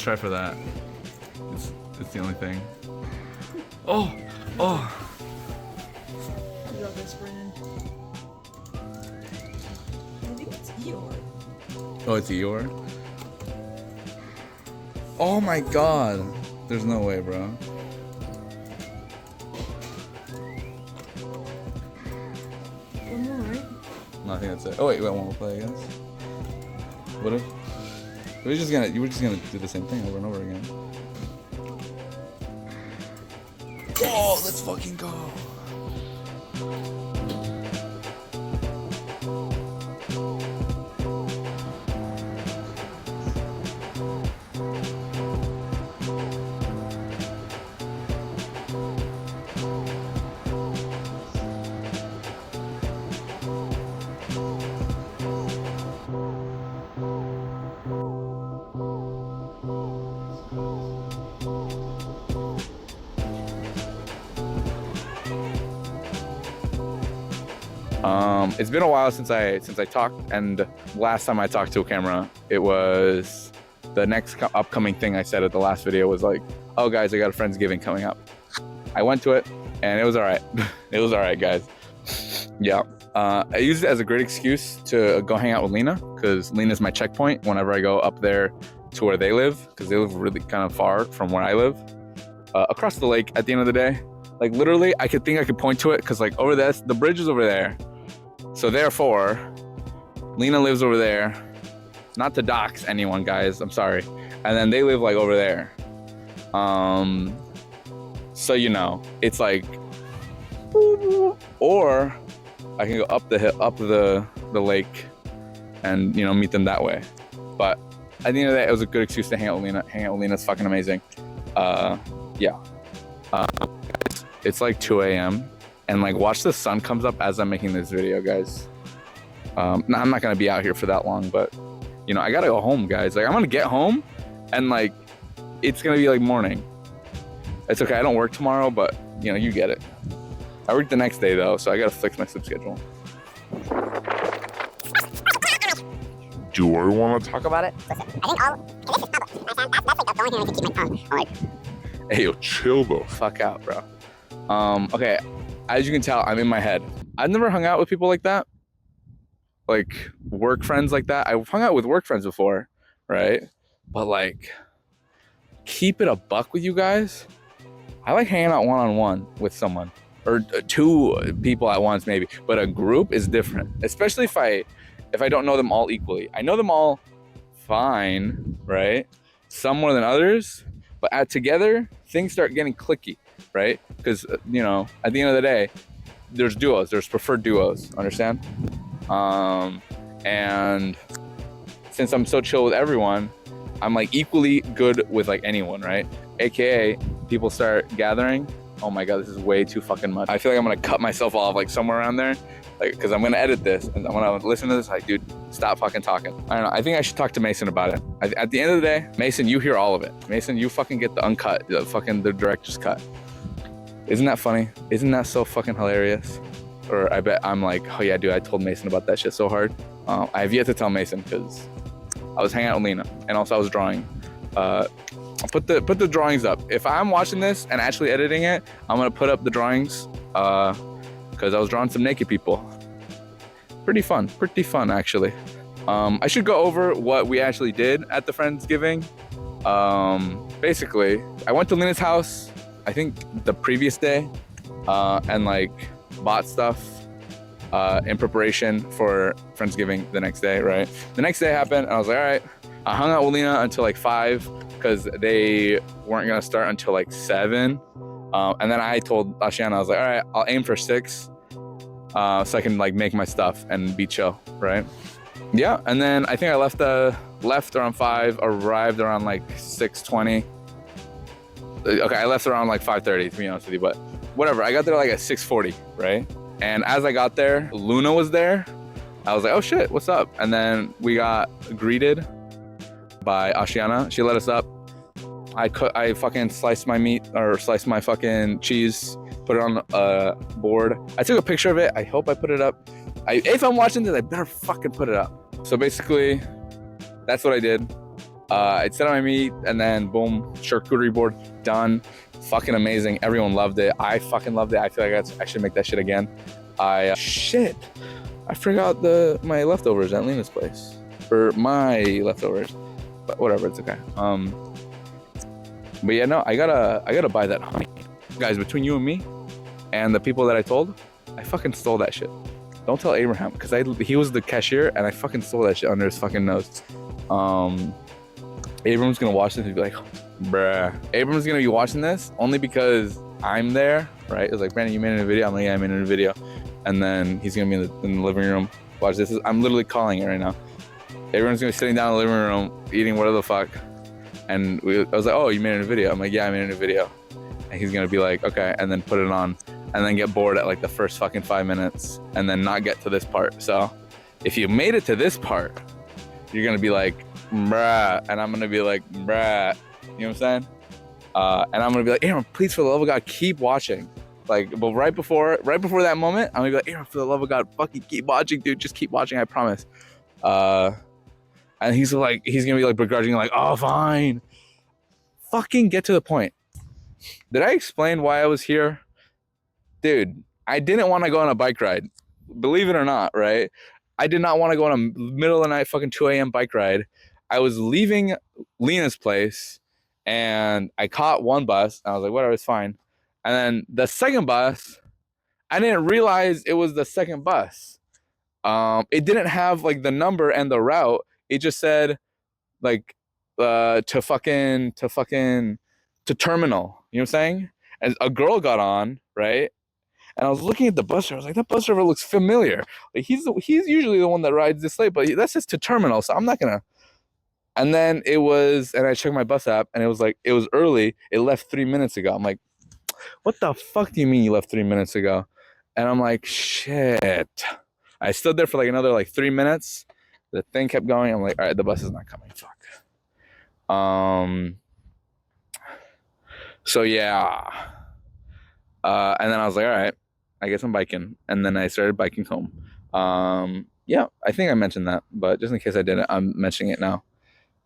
try for that. It's the only thing. Oh! You got this, Brennan. I think it's Eeyore. Oh, it's Eeyore? Oh my god! There's no way, bro. One more, right? No, I think that's it. Oh wait, one more play, I guess. What if? You were just gonna do the same thing over and over again. Oh, let's fucking go! It's been a while since I talked, and last time I talked to a camera, it was the next upcoming thing I said at the last video was like, oh guys, I got a Friendsgiving coming up. I went to it and it was all right. It was all right, guys. Yeah. I used it as a great excuse to go hang out with Lena, because Lena's my checkpoint whenever I go up there to where they live, because they live really kind of far from where I live, across the lake at the end of the day. Like literally, I could point to it, because like over this, the bridge is over there. So therefore, Lena lives over there. Not to dox anyone, guys, I'm sorry. And then they live like over there. So you know, it's like, or I can go up the hill, up the lake, and you know, meet them that way. But at the end of the day, it was a good excuse to hang out with Lena. Hang out with Lena is fucking amazing. Yeah. It's like 2 a.m. and like watch the sun comes up as I'm making this video, guys. Now I'm not gonna be out here for that long, but you know, I gotta go home, guys. Like I'm gonna get home and like it's gonna be like morning. It's okay, I don't work tomorrow, but you know, you get it. I work the next day though, so I gotta fix my sleep schedule. Do I want to talk Talk about it? Listen, I think all this is public. That's like the only thing I can keep my tongue. I'm like, Hey, yo, chill though. Fuck out, bro. Okay, as you can tell, I'm in my head. I've never hung out with people like that. Like work friends like that. I've hung out with work friends before, right? But like, keep it a buck with you guys. I like hanging out one-on-one with someone, or two people at once maybe. But a group is different, especially if I don't know them all equally. I know them all fine, right? Some more than others, but together things start getting clicky, right? Because you know, at the end of the day, there's duos, there's preferred duos, understand? And since I'm so chill with everyone, I'm like equally good with like anyone, right? AKA people start gathering. Oh my god, this is way too fucking much. I feel like I'm gonna cut myself off like somewhere around there, like because I'm gonna edit this and I'm gonna listen to this like, dude, stop fucking talking. I don't know, I think I should talk to Mason about it. At the end of the day, Mason, you hear all of it. Mason, you fucking get the uncut, the director's cut. Isn't that funny? Isn't that so fucking hilarious? Or I bet I'm like, oh yeah, dude, I told Mason about that shit so hard. I have yet to tell Mason because I was hanging out with Lena and also I was drawing. I'll put the drawings up. If I'm watching this and actually editing it, I'm gonna put up the drawings because I was drawing some naked people. Pretty fun actually. I should go over what we actually did at the Friendsgiving. Basically, I went to Lena's house, I think the previous day, and like bought stuff in preparation for Friendsgiving the next day, right? The next day happened and I was like, all right. I hung out with Lena until like 5 because they weren't gonna start until like 7. And then I told Ashiana, I was like, all right, I'll aim for 6 so I can like make my stuff and be chill, right? Yeah, and then I think I left around 5, arrived around like 6:20. Okay, I left around like 5:30 to be honest with you, but whatever. I got there like at 6:40, right? And as I got there, Luna was there. I was like, oh shit, what's up? And then we got greeted by Ashiana. She let us up. I fucking sliced my meat, or sliced my fucking cheese, put it on a board. I took a picture of it. I hope I put it up. If I'm watching this, I better fucking put it up. So basically, that's what I did. I set up my meat, and then boom, charcuterie board done. Fucking amazing. Everyone loved it. I fucking loved it. I feel like I should make that shit again. Shit. I forgot my leftovers at Lena's place. Or my leftovers. But whatever, it's okay. But yeah, no, I gotta buy that honey. Guys, between you and me and the people that I told, I fucking stole that shit. Don't tell Abraham, because he was the cashier and I fucking stole that shit under his fucking nose. Abram's gonna watch this and be like, bruh. Abram's gonna be watching this only because I'm there, right? It's like, Brandon, you made it in a video? I'm like, yeah, I made it in a video. And then he's gonna be in the living room. Watch this. I'm literally calling it right now. Everyone's gonna be sitting down in the living room, eating whatever the fuck. And I was like, oh, you made it in a video? I'm like, yeah, I made it in a video. And he's gonna be like, okay, and then put it on. And then get bored at like the first fucking 5 minutes and then not get to this part. So if you made it to this part, you're gonna be like, bruh. And I'm gonna be like, bruh. You know what I'm saying? And I'm gonna be like, Aaron, please, for the love of God, keep watching. Like, but right before that moment, I'm gonna be like, Aaron, for the love of God, fucking keep watching, dude. Just keep watching, I promise. And he's gonna be like begrudging, like, oh, fine. Fucking get to the point. Did I explain why I was here? Dude, I didn't want to go on a bike ride. Believe it or not, right? I did not want to go on a middle of the night fucking 2 a.m. bike ride. I was leaving Lena's place and I caught one bus and I was like, whatever, it's fine. And then the second bus, I didn't realize it was the second bus. It didn't have like the number and the route. It just said like to terminal. You know what I'm saying? And a girl got on, right? And I was looking at the bus driver. I was like, that bus driver looks familiar. Like he's usually the one that rides this late, but that says to terminal, so I'm not gonna. And then and I checked my bus app, and it was early. It left 3 minutes ago. I'm like, what the fuck do you mean you left 3 minutes ago? And I'm like, shit. I stood there for like another 3 minutes. The thing kept going. I'm like, all right, the bus is not coming. Fuck. So yeah. And then I was like, all right, I guess I'm biking. And then I started biking home. Yeah, I think I mentioned that, but just in case I didn't, I'm mentioning it now.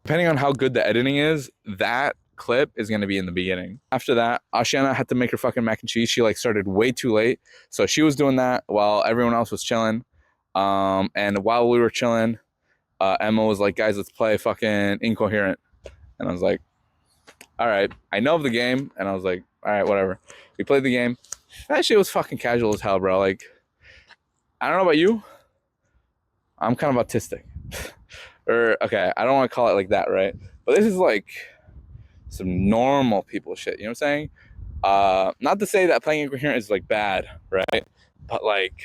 Depending on how good the editing is, that clip is going to be in the beginning. After that, Ashiana had to make her fucking mac and cheese. She started way too late. So she was doing that while everyone else was chilling. And while we were chilling, Emma was like, guys, let's play fucking Incoherent. And I was like, all right, I know of the game. And I was like, all right, whatever. We played the game. That shit was fucking casual as hell, bro. Like, I don't know about you. I'm kind of autistic. Or, okay, I don't want to call it like that, right? But this is like some normal people shit, you know what I'm saying? Not to say that playing Incoherent is like bad, right? But like,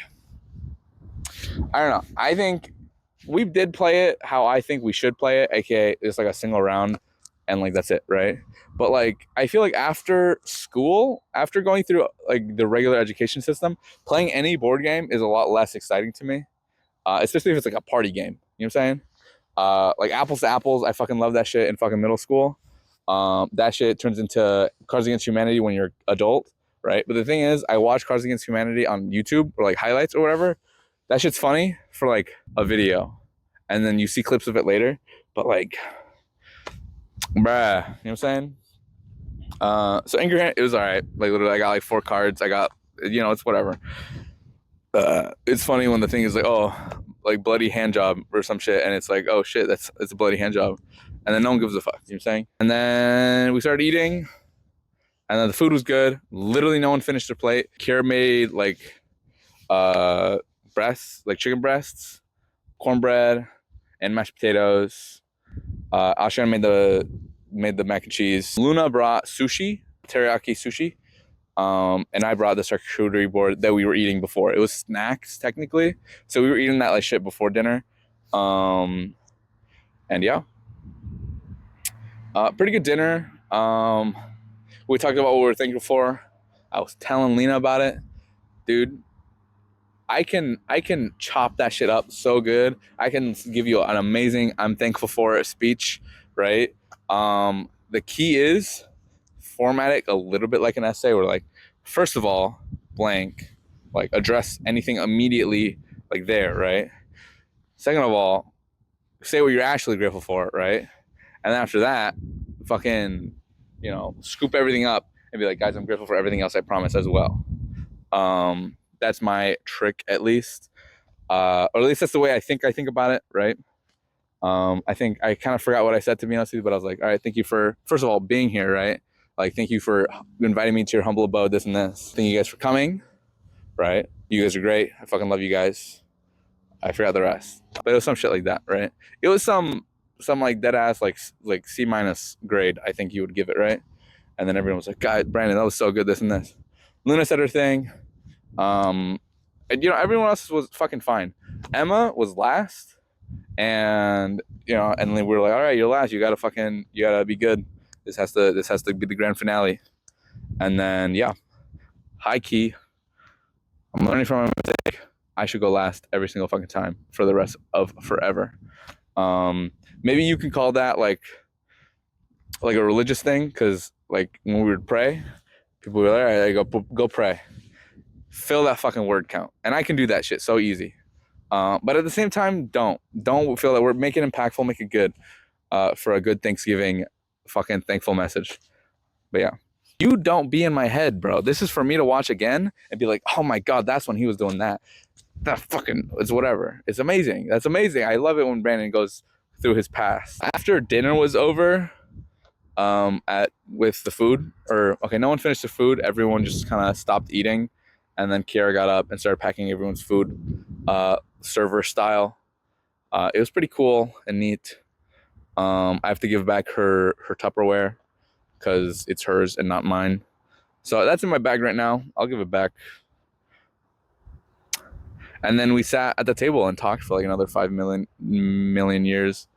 I don't know. I think we did play it how I think we should play it, aka it's like a single round and like that's it, right? But like, I feel like after school, after going through like the regular education system, playing any board game is a lot less exciting to me, especially if it's like a party game. You know what I'm saying? Like Apples to Apples, I fucking love that shit in fucking middle school. That shit turns into Cards Against Humanity when you're adult, right? But the thing is, I watch Cards Against Humanity on YouTube or like highlights or whatever. That shit's funny for like a video, and then you see clips of it later. But like, bruh, you know what I'm saying? So Incoherent, it was all right. Like literally, I got like 4 cards. I got, it's whatever. It's funny when the thing is like, oh, like bloody hand job or some shit, and it's like, oh shit, it's a bloody hand job, and then no one gives a fuck. You know what I'm saying? And then we started eating, and then the food was good. Literally, no one finished their plate. Kira made like breasts, like chicken breasts, cornbread, and mashed potatoes. Ashiana made the mac and cheese. Luna brought sushi, teriyaki sushi. And I brought the charcuterie board that we were eating before. It was snacks technically, so we were eating that like shit before dinner. And yeah, pretty good dinner. We talked about what we were thankful for. I was telling Lena about it, dude. I can chop that shit up so good. I can give you an amazing I'm thankful for speech, right? The key is format it a little bit like an essay, where like, first of all, blank, like address anything immediately like there, right? Second of all, say what you're actually grateful for, right? And then after that, fucking, scoop everything up and be like, guys, I'm grateful for everything else, I promise, as well. That's my trick, at least. Or at least that's the way I think about it, right? I think I kind of forgot what I said, to be honest with you, but I was like, all right, thank you for, first of all, being here, right? Like, thank you for inviting me to your humble abode, this and this. Thank you guys for coming, right? You guys are great. I fucking love you guys. I forgot the rest, but it was some shit like that, right? It was some like dead ass like C- grade, I think you would give it, right? And then everyone was like, God, Brandon, that was so good, this and this. Luna said her thing. And everyone else was fucking fine. Emma was last, and and then we were like, all right, you're last. You gotta be good. This has to be the grand finale. And then high key, I'm learning from my mistake. I should go last every single fucking time for the rest of forever. Maybe you can call that like a religious thing, because like when we would pray, people were like, all right, go pray. Fill that fucking word count. And I can do that shit so easy. But at the same time, don't feel that we're making it impactful, make it good for a good Thanksgiving fucking thankful message. But yeah. You don't be in my head, bro. This is for me to watch again and be like, oh my God, that's when he was doing that. That fucking, it's whatever. It's amazing. That's amazing. I love it when Brandon goes through his past. After dinner was over, with the food, no one finished the food. Everyone just kind of stopped eating. And then Kiara got up and started packing everyone's food, server style. It was pretty cool and neat. I have to give back her Tupperware because it's hers and not mine. So that's in my bag right now. I'll give it back. And then we sat at the table and talked for like another 5 million years.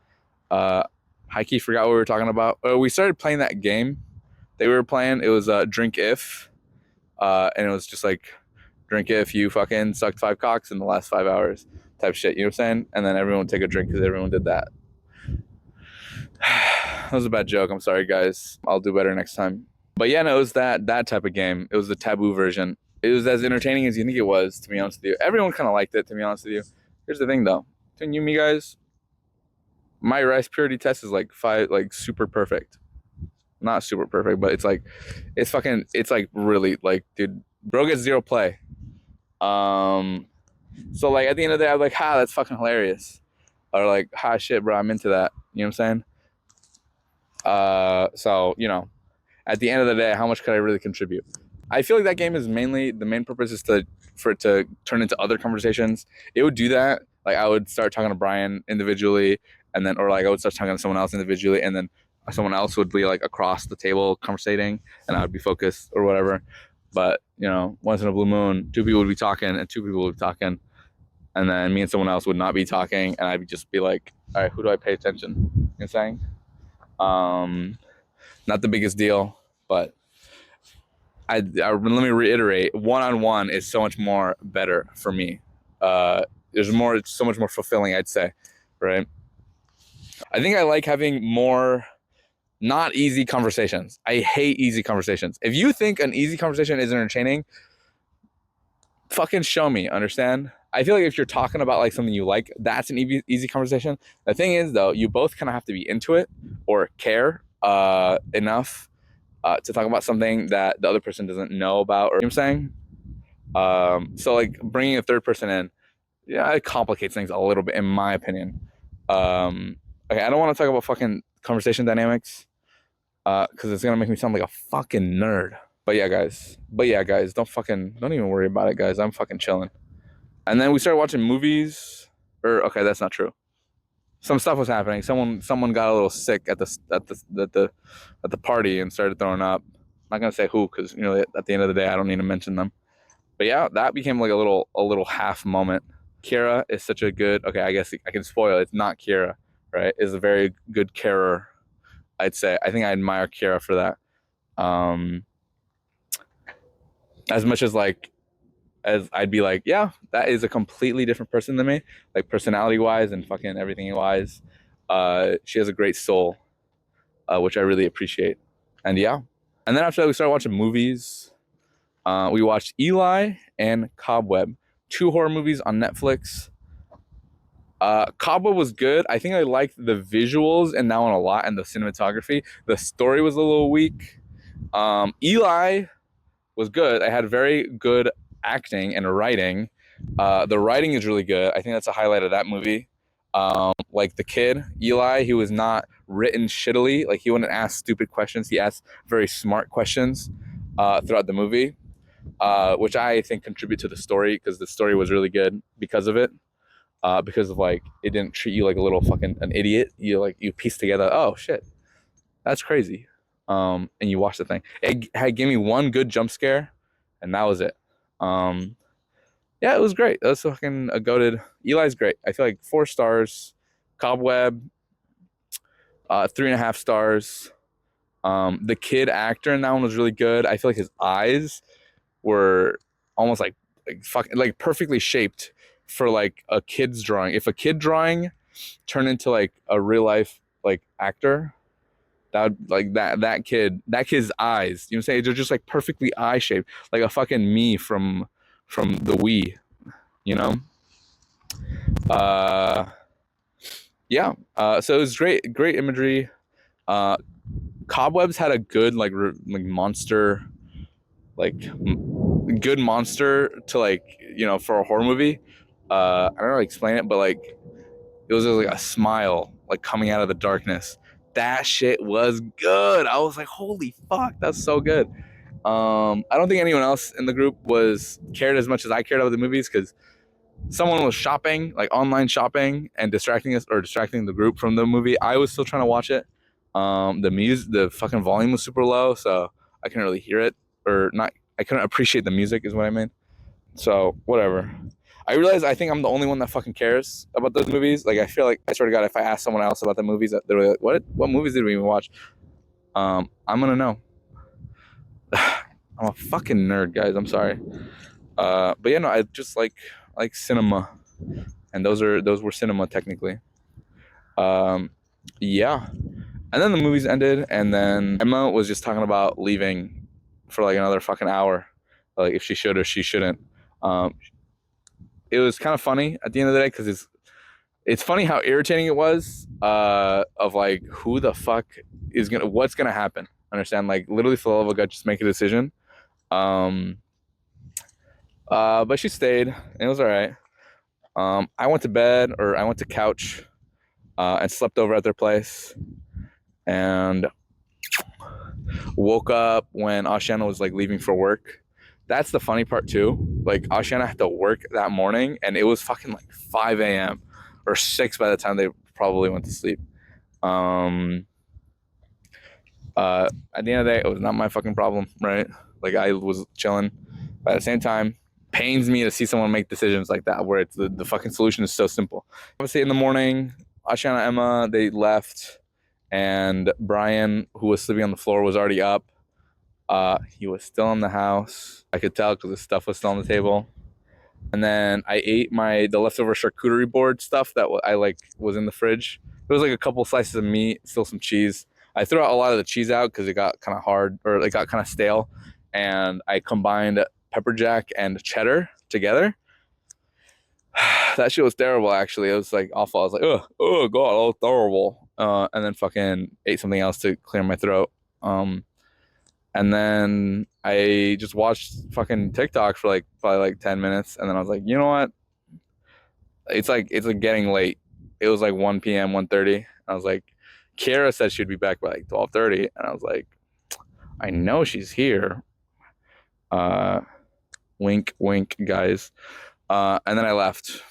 Heike forgot what we were talking about. We started playing that game they were playing. It was Drink If. And it was just like, drink if you fucking sucked 5 cocks in the last 5 hours type shit. You know what I'm saying? And then everyone would take a drink because everyone did that. That was a bad joke. I'm sorry, guys. I'll do better next time. But yeah, no, it was that type of game. It was the taboo version. It was as entertaining as you think it was, to be honest with you. Everyone kind of liked it, to be honest with you. Here's the thing, though. Between you and me, guys, my rice purity test is like 5, like super perfect. Not super perfect, but it's like really like, dude, bro gets 0 play. So like at the end of the day, I was like, that's fucking hilarious. Or like, shit, bro, I'm into that. You know what I'm saying? So, at the end of the day, how much could I really contribute? I feel like that game is the main purpose is for it to turn into other conversations. It would do that. Like I would start talking to Brian individually, and then, or like I would start talking to someone else individually, and then someone else would be like across the table conversating, and I would be focused or whatever. But, once in a blue moon, 2 people would be talking and 2 people would be talking. And then me and someone else would not be talking. And I'd just be like, all right, who do I pay attention? You know what I'm saying? Not the biggest deal, but let me reiterate, one-on-one is so much more better for me. It's so much more fulfilling, I'd say, right? I think I like having more not easy conversations. I hate easy conversations. If you think an easy conversation is entertaining, fucking show me, understand? I feel like if you're talking about like something you like, that's an easy conversation. The thing is, though, you both kind of have to be into it or care enough to talk about something that the other person doesn't know about, or you know what I'm saying? So like bringing a third person in, it complicates things a little bit, in my opinion. Okay, I don't want to talk about fucking conversation dynamics because it's gonna make me sound like a fucking nerd. But yeah, guys, don't even worry about it, guys. I'm fucking chilling. And then we started watching movies. Okay, that's not true. Some stuff was happening. Someone got a little sick at the party and started throwing up. I'm not gonna say who, because at the end of the day, I don't need to mention them. But yeah, that became like a little half moment. Kiara is such a good. Okay, I guess I can spoil it. It's not Kiara, right? Is a very good carer, I'd say. I think I admire Kiara for that. As much as I'd be like, yeah, that is a completely different person than me, like personality wise and fucking everything wise. She has a great soul, which I really appreciate. And yeah. And then after that, we started watching movies. We watched Eli and Cobweb, 2 horror movies on Netflix. Cabo was good. I think I liked the visuals and that one a lot, and the cinematography. The story was a little weak. Eli was good. I had very good acting and writing. The writing is really good. I think that's a highlight of that movie. Like the kid, Eli, he was not written shittily. Like he wouldn't ask stupid questions. He asked very smart questions throughout the movie, which I think contribute to the story because the story was really good because of it. Because of like it didn't treat you like a little fucking an idiot. You piece together, oh shit, that's crazy. And you watch the thing. It had gave me one good jump scare, and that was it. Yeah, it was great. That was fucking a goated. Eli's great. I feel like 4 stars. Cobweb, 3.5 stars. The kid actor in that one was really good. I feel like his eyes were almost like fucking like perfectly shaped for like a kid's drawing. If a kid drawing turned into like a real life like actor, that would, like that kid's eyes, you know what I'm saying? They're just like perfectly eye shaped, like a fucking me from the Wii, you know. Yeah. So it was great imagery. Cobwebs had a good like monster, like good monster to like, you know, for a horror movie. I don't know how to explain it, but like it was like a smile like coming out of the darkness. That shit was good. I was like, holy fuck, that's so good. I don't think anyone else in the group cared as much as I cared about the movies because someone was shopping, like online shopping, and distracting the group from the movie. I was still trying to watch it. The fucking volume was super low, so I couldn't really hear it, or not. I couldn't appreciate the music, is what I mean. So whatever. I realize I think I'm the only one that fucking cares about those movies. Like I feel like I swear to God, if I ask someone else about the movies, they're like, "What movies did we even watch?" I'm gonna know. I'm a fucking nerd, guys. I'm sorry. But yeah, no, I just like cinema, and those were cinema technically. Yeah, and then the movies ended, and then Emma was just talking about leaving for like another fucking hour, like if she should or she shouldn't. It was kind of funny at the end of the day because it's funny how irritating it was. Of like who the fuck what's gonna happen? Understand? Like literally for the love of God, just make a decision. But she stayed, and it was all right. I went to bed, or I went to couch, and slept over at their place, and woke up when Ashana was like leaving for work. That's the funny part too. Like Ashana had to work that morning, and it was fucking like 5 a.m. or 6 by the time they probably went to sleep. At the end of the day, it was not my fucking problem, right? Like I was chilling, but at the same time, pains me to see someone make decisions like that where it's the fucking solution is so simple. Obviously, in the morning, Ashana, Emma, they left, and Brian, who was sleeping on the floor, was already up. He was still in the house. I could tell because his stuff was still on the table. And then I ate the leftover charcuterie board stuff that I like was in the fridge. There was like a couple slices of meat, still some cheese. I threw out a lot of the cheese out because it got kind of hard, or it got kind of stale. And I combined pepper jack and cheddar together. That shit was terrible, actually. It was like awful. I was like, oh god, oh terrible. And then fucking ate something else to clear my throat. And then I just watched fucking TikTok for like probably like 10 minutes, and then I was like, you know what? It's like getting late. It was like 1 p.m., 1:30. I was like, Kiara said she'd be back by like 12:30, and I was like, I know she's here. Wink, wink, guys. And then I left,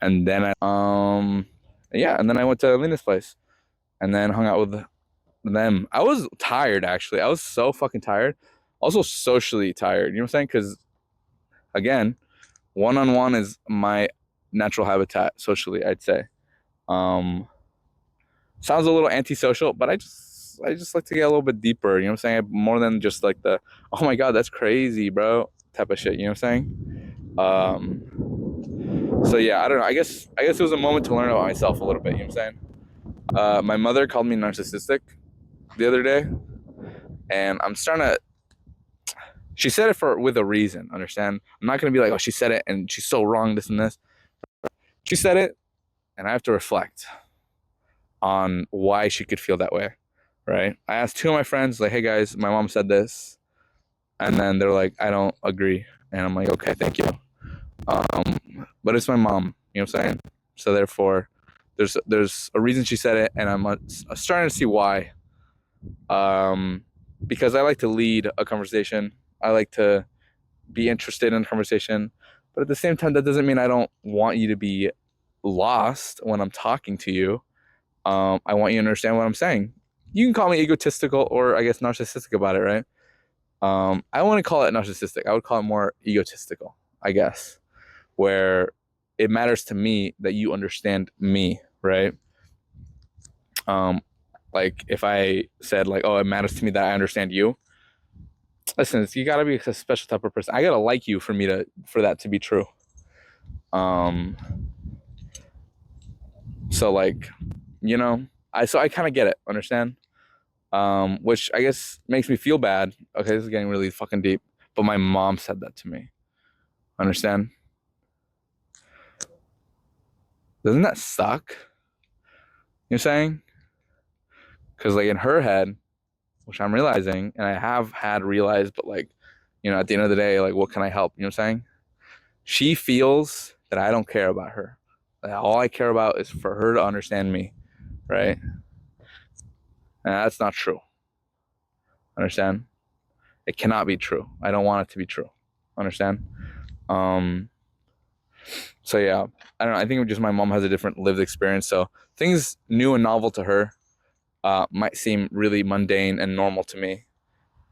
and then and then I went to Lena's place, and then hung out with them. I was tired, actually. I was so fucking tired. Also socially tired. You know what I'm saying? Because again, one-on-one is my natural habitat socially, I'd say. Sounds a little antisocial, but I just like to get a little bit deeper. You know what I'm saying? More than just like the, oh my god, that's crazy, bro, type of shit. You know what I'm saying? So yeah, I don't know. I guess it was a moment to learn about myself a little bit. You know what I'm saying? My mother called me narcissistic the other day, and I'm starting to. She said it with a reason. Understand? I'm not gonna be like, oh, she said it and she's so wrong. This and this. She said it, and I have to reflect on why she could feel that way, right? I asked two of my friends, like, hey guys, my mom said this. And then they're like, I don't agree. And I'm like, okay, thank you. But it's my mom, you know what I'm saying? So therefore, there's a reason she said it, and I'm starting to see why. Because I like to lead a conversation. I like to be interested in a conversation. But at the same time, that doesn't mean I don't want you to be lost when I'm talking to you. I want you to understand what I'm saying. You can call me egotistical or I guess narcissistic about it, right? I wouldn't call it narcissistic. I would call it more egotistical, I guess, where it matters to me that you understand me, right? Like if I said like, oh, it matters to me that I understand you. Listen, you gotta be a special type of person. I gotta like you for that to be true. So like, you know, I kind of get it, understand? Which I guess makes me feel bad. Okay, this is getting really fucking deep. But my mom said that to me. Understand? Doesn't that suck? You know what I'm saying? Because like in her head, which I'm realizing, and I have had realized, but like, you know, at the end of the day, like, what can I help? You know what I'm saying? She feels that I don't care about her. That all I care about is for her to understand me, right? And that's not true. Understand? It cannot be true. I don't want it to be true. Understand? So yeah, I don't know. I think just my mom has a different lived experience. So things new and novel to her might seem really mundane and normal to me.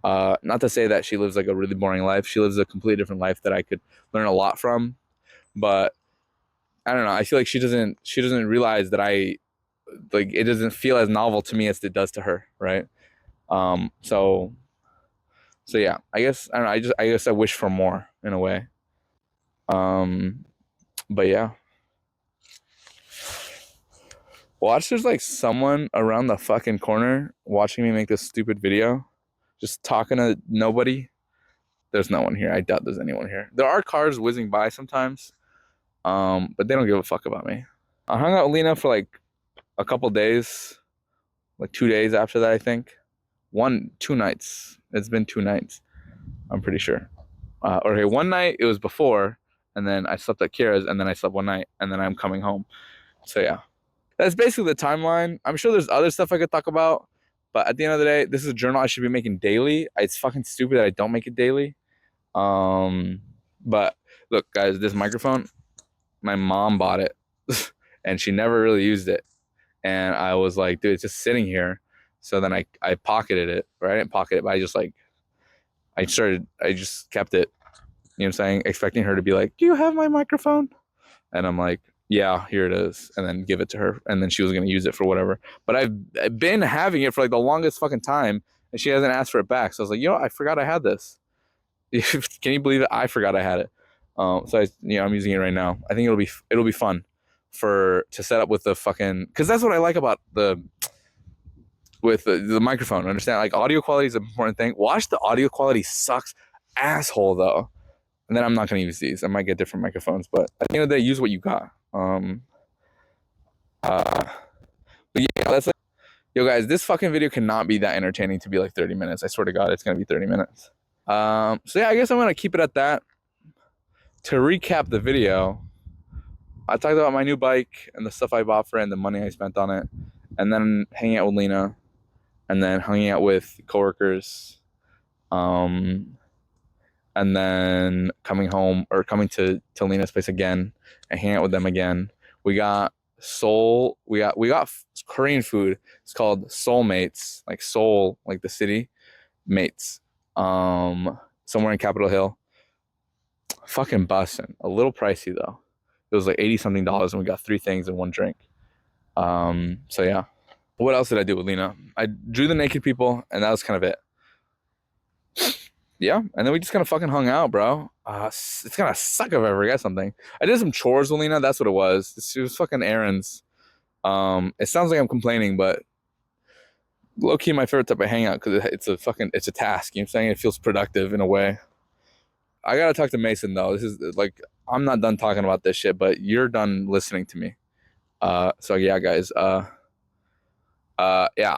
Not to say that she lives like a really boring life. She lives a completely different life that I could learn a lot from. But I don't know. I feel like she doesn't realize that it doesn't feel as novel to me as it does to her, right? So yeah, I guess I don't know. I guess I wish for more in a way. But yeah. Watch, there's like someone around the fucking corner watching me make this stupid video, just talking to nobody. There's no one here. I doubt there's anyone here. There are cars whizzing by sometimes, but they don't give a fuck about me. I hung out with Lena for like a couple days, like 2 days after that, I think. 2 nights. It's been 2 nights, I'm pretty sure. Okay, one night it was before, and then I slept at Kira's, and then I slept one night, and then I'm coming home. So yeah, that's basically the timeline. I'm sure there's other stuff I could talk about, but at the end of the day, this is a journal I should be making daily. It's fucking stupid that I don't make it daily. But look, guys, this microphone, my mom bought it, and she never really used it. And I was like, dude, it's just sitting here. So then I pocketed it, or I didn't pocket it, but I just kept it, you know what I'm saying? Expecting her to be like, do you have my microphone? And I'm like, yeah, here it is. And then give it to her. And then she was going to use it for whatever. But I've been having it for like the longest fucking time, and she hasn't asked for it back. So I was like, I forgot I had this. Can you believe it? I forgot I had it. So I'm using it right now. I think it'll be fun to set up with the fucking, because that's what I like about the microphone. Understand? Like audio quality is an important thing. Watch, the audio quality sucks asshole though. And then I'm not going to use these. I might get different microphones, but at the end of the day, use what you got. But yeah, that's like, yo guys, this fucking video cannot be that entertaining to be like 30 minutes. I swear to God, it's going to be 30 minutes. So yeah, I guess I'm going to keep it at that. To recap the video, I talked about my new bike and the stuff I bought for it and the money I spent on it, and then hanging out with Lena, and then hanging out with coworkers, and then coming home or coming to Lena's place again and hanging out with them again. We got Korean food. It's called Soulmates, like Seoul, like the city, mates. Somewhere in Capitol Hill. Fucking bussin'. A little pricey though. It was like $80-something, and we got 3 things and 1 drink. So yeah. What else did I do with Lena? I drew the naked people, and that was kind of it. Yeah, and then we just kind of fucking hung out, bro. It's gonna suck if I forget something. I did some chores with Lena. That's what it was. It was fucking errands. It sounds like I'm complaining, but low key my favorite type of hangout because it's a task. You know what I'm saying? It feels productive in a way. I gotta talk to Mason though. This is like I'm not done talking about this shit, but you're done listening to me. So yeah, guys. Yeah,